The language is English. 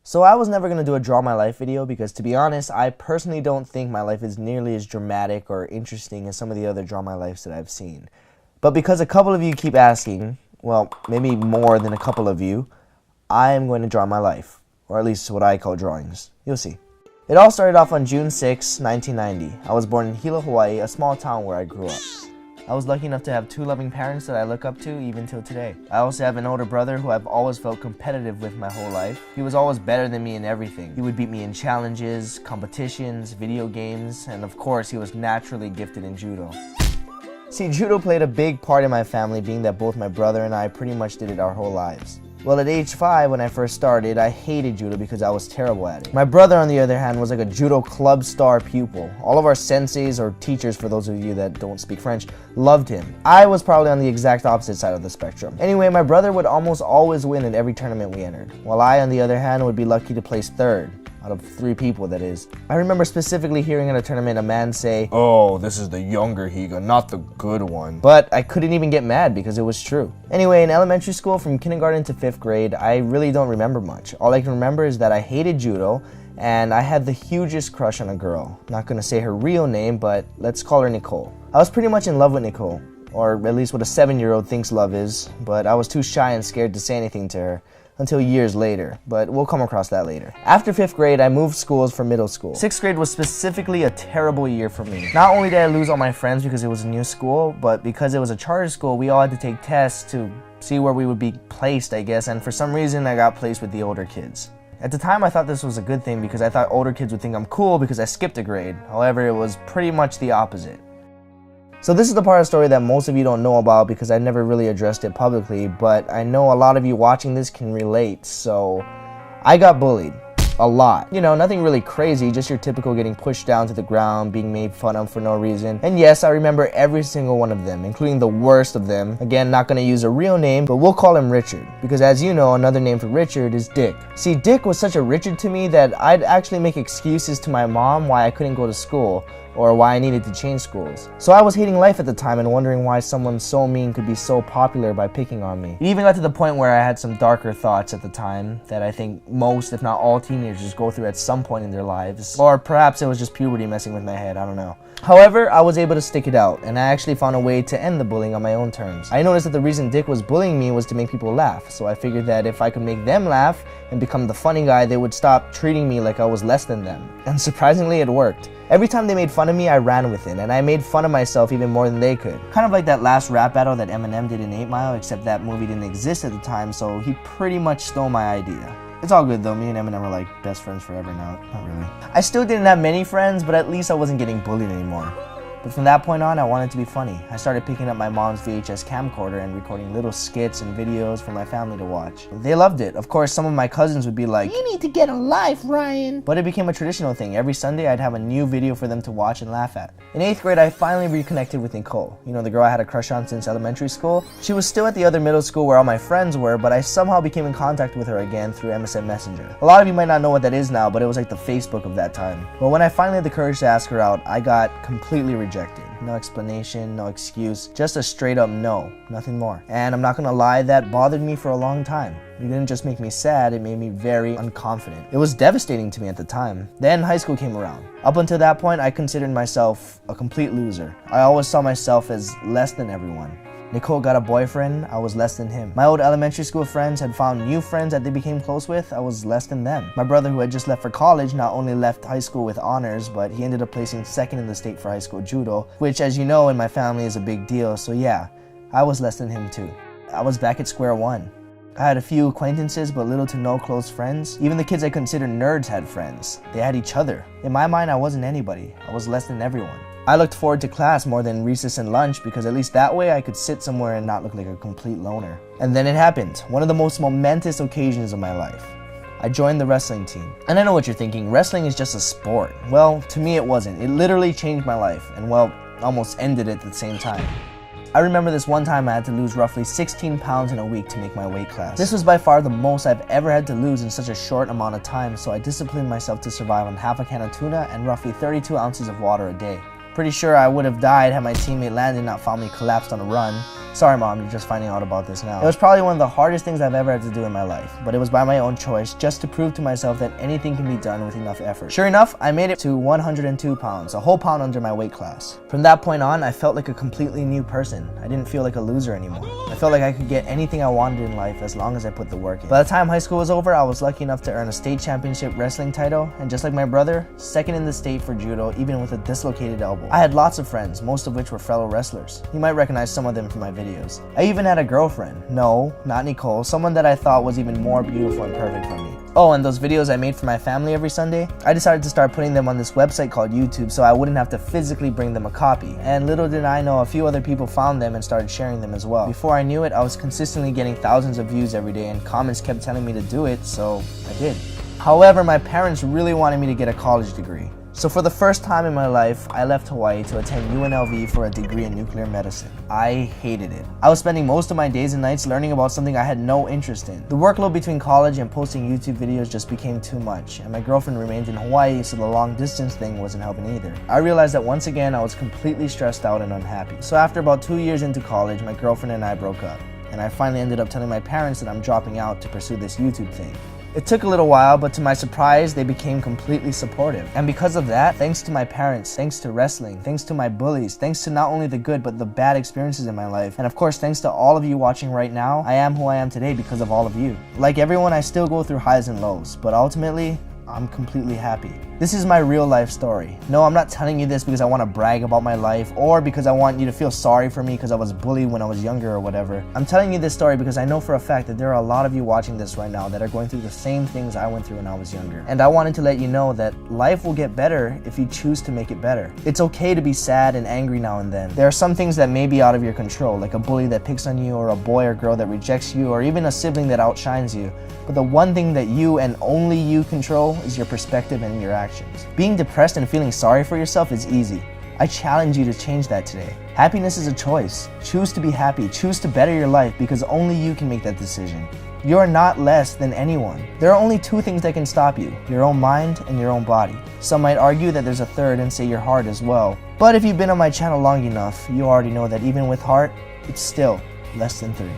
So I was never going to do a draw my life video because, to be honest, I personally don't think my life is nearly as dramatic or interesting as some of the other draw my lives that I've seen. But because a couple of you keep asking, well, maybe more than a couple of you, I am going to draw my life, or at least what I call drawings. You'll see. It all started off on June 6, 1990. I was born in Higa, Hawaii, a small town where I grew up. I was lucky enough to have two loving parents that I look up to even till today. I also have an older brother who I've always felt competitive with my whole life. He was always better than me in everything. He would beat me in challenges, competitions, video games, and of course he was naturally gifted in judo. See, judo played a big part in my family, being that both my brother and I pretty much did it our whole lives. Well, at age 5, when I first started, I hated judo because I was terrible at it. My brother, on the other hand, was like a judo club star pupil. All of our senseis, or teachers for those of you that don't speak French, loved him. I was probably on the exact opposite side of the spectrum. Anyway, my brother would almost always win in every tournament we entered, while I, on the other hand, would be lucky to place 3rd. Out of 3 people, that is. I remember specifically hearing at a tournament a man say, "Oh, this is the younger Higa, not the good one." But I couldn't even get mad because it was true. Anyway, in elementary school, from kindergarten to 5th grade, I really don't remember much. All I can remember is that I hated judo, and I had the hugest crush on a girl. Not gonna say her real name, but let's call her Nicole. I was pretty much in love with Nicole, or at least what a 7-year-old thinks love is, but I was too shy and scared to say anything to her. Until years later, but we'll come across that later. After 5th grade, I moved schools for middle school. 6th grade was specifically a terrible year for me. Not only did I lose all my friends because it was a new school, but because it was a charter school, we all had to take tests to see where we would be placed, I guess, and for some reason I got placed with the older kids. At the time, I thought this was a good thing because I thought older kids would think I'm cool because I skipped a grade. However, it was pretty much the opposite. So this is the part of the story that most of you don't know about because I never really addressed it publicly, but I know a lot of you watching this can relate. So I got bullied. A lot. You know, nothing really crazy, just your typical getting pushed down to the ground, being made fun of for no reason. And yes, I remember every single one of them, including the worst of them. Again, not gonna use a real name, but we'll call him Richard. Because as you know, another name for Richard is Dick. See, Dick was such a Richard to me that I'd actually make excuses to my mom why I couldn't go to school, or why I needed to change schools. So I was hating life at the time and wondering why someone so mean could be so popular by picking on me. It even got to the point where I had some darker thoughts at the time that I think most, if not all, teenagers go through at some point in their lives. Or perhaps it was just puberty messing with my head, I don't know. However, I was able to stick it out, and I actually found a way to end the bullying on my own terms. I noticed that the reason Dick was bullying me was to make people laugh, so I figured that if I could make them laugh and become the funny guy, they would stop treating me like I was less than them. And surprisingly, it worked. Every time they made fun of me, I ran with it, and I made fun of myself even more than they could. Kind of like that last rap battle that Eminem did in 8 Mile, except that movie didn't exist at the time, so he pretty much stole my idea. It's all good though, me and Eminem are like best friends forever now. Not really. I still didn't have many friends, but at least I wasn't getting bullied anymore. But from that point on, I wanted to be funny. I started picking up my mom's VHS camcorder and recording little skits and videos for my family to watch. They loved it. Of course, some of my cousins would be like, "You need to get a life, Ryan." But it became a traditional thing. Every Sunday, I'd have a new video for them to watch and laugh at. In 8th grade, I finally reconnected with Nicole. You know, the girl I had a crush on since elementary school. She was still at the other middle school where all my friends were, but I somehow became in contact with her again through MSN Messenger. A lot of you might not know what that is now, but it was like the Facebook of that time. But when I finally had the courage to ask her out, I got completely rejected. No explanation, no excuse, just a straight up no, nothing more. And I'm not gonna lie, that bothered me for a long time. It didn't just make me sad, it made me very unconfident. It was devastating to me at the time. Then high school came around. Up until that point, I considered myself a complete loser. I always saw myself as less than everyone. Nicole got a boyfriend, I was less than him. My old elementary school friends had found new friends that they became close with, I was less than them. My brother, who had just left for college, not only left high school with honors, but he ended up placing 2nd in the state for high school judo, which, as you know, in my family is a big deal, so yeah, I was less than him too. I was back at square one. I had a few acquaintances, but little to no close friends. Even the kids I considered nerds had friends. They had each other. In my mind, I wasn't anybody. I was less than everyone. I looked forward to class more than recess and lunch because at least that way I could sit somewhere and not look like a complete loner. And then it happened, one of the most momentous occasions of my life. I joined the wrestling team. And I know what you're thinking, wrestling is just a sport. Well, to me it wasn't. It literally changed my life and, well, almost ended it at the same time. I remember this one time I had to lose roughly 16 pounds in a week to make my weight class. This was by far the most I've ever had to lose in such a short amount of time, so I disciplined myself to survive on half a can of tuna and roughly 32 ounces of water a day. Pretty sure I would have died had my teammate Landon not found me collapsed on a run. Sorry mom, you're just finding out about this now. It was probably one of the hardest things I've ever had to do in my life, but it was by my own choice, just to prove to myself that anything can be done with enough effort. Sure enough, I made it to 102 pounds, a whole pound under my weight class. From that point on, I felt like a completely new person. I didn't feel like a loser anymore. I felt like I could get anything I wanted in life as long as I put the work in. By the time high school was over, I was lucky enough to earn a state championship wrestling title, and just like my brother, second in the state for judo, even with a dislocated elbow. I had lots of friends, most of which were fellow wrestlers. You might recognize some of them from my videos. I even had a girlfriend. No, not Nicole, someone that I thought was even more beautiful and perfect for me. Oh, and those videos I made for my family every Sunday, I decided to start putting them on this website called YouTube so I wouldn't have to physically bring them a copy. And little did I know, a few other people found them and started sharing them as well. Before I knew it, I was consistently getting thousands of views every day, and comments kept telling me to do it, so I did. However, my parents really wanted me to get a college degree. So for the first time in my life, I left Hawaii to attend UNLV for a degree in nuclear medicine. I hated it. I was spending most of my days and nights learning about something I had no interest in. The workload between college and posting YouTube videos just became too much, and my girlfriend remained in Hawaii, so the long distance thing wasn't helping either. I realized that once again, I was completely stressed out and unhappy. So after about 2 years into college, my girlfriend and I broke up, and I finally ended up telling my parents that I'm dropping out to pursue this YouTube thing. It took a little while, but to my surprise, they became completely supportive. And because of that, thanks to my parents, thanks to wrestling, thanks to my bullies, thanks to not only the good but the bad experiences in my life, and of course thanks to all of you watching right now, I am who I am today because of all of you. Like everyone, I still go through highs and lows, but ultimately, I'm completely happy. This is my real life story. No, I'm not telling you this because I want to brag about my life or because I want you to feel sorry for me because I was bullied when I was younger or whatever. I'm telling you this story because I know for a fact that there are a lot of you watching this right now that are going through the same things I went through when I was younger. And I wanted to let you know that life will get better if you choose to make it better. It's okay to be sad and angry now and then. There are some things that may be out of your control, like a bully that picks on you or a boy or girl that rejects you or even a sibling that outshines you. But the one thing that you and only you control is your perspective and your actions. Being depressed and feeling sorry for yourself is easy. I challenge you to change that today. Happiness is a choice. Choose to be happy. Choose to better your life because only you can make that decision. You are not less than anyone. There are only two things that can stop you, your own mind and your own body. Some might argue that there's a third and say your heart as well. But if you've been on my channel long enough, you already know that even with heart, it's still less than 3.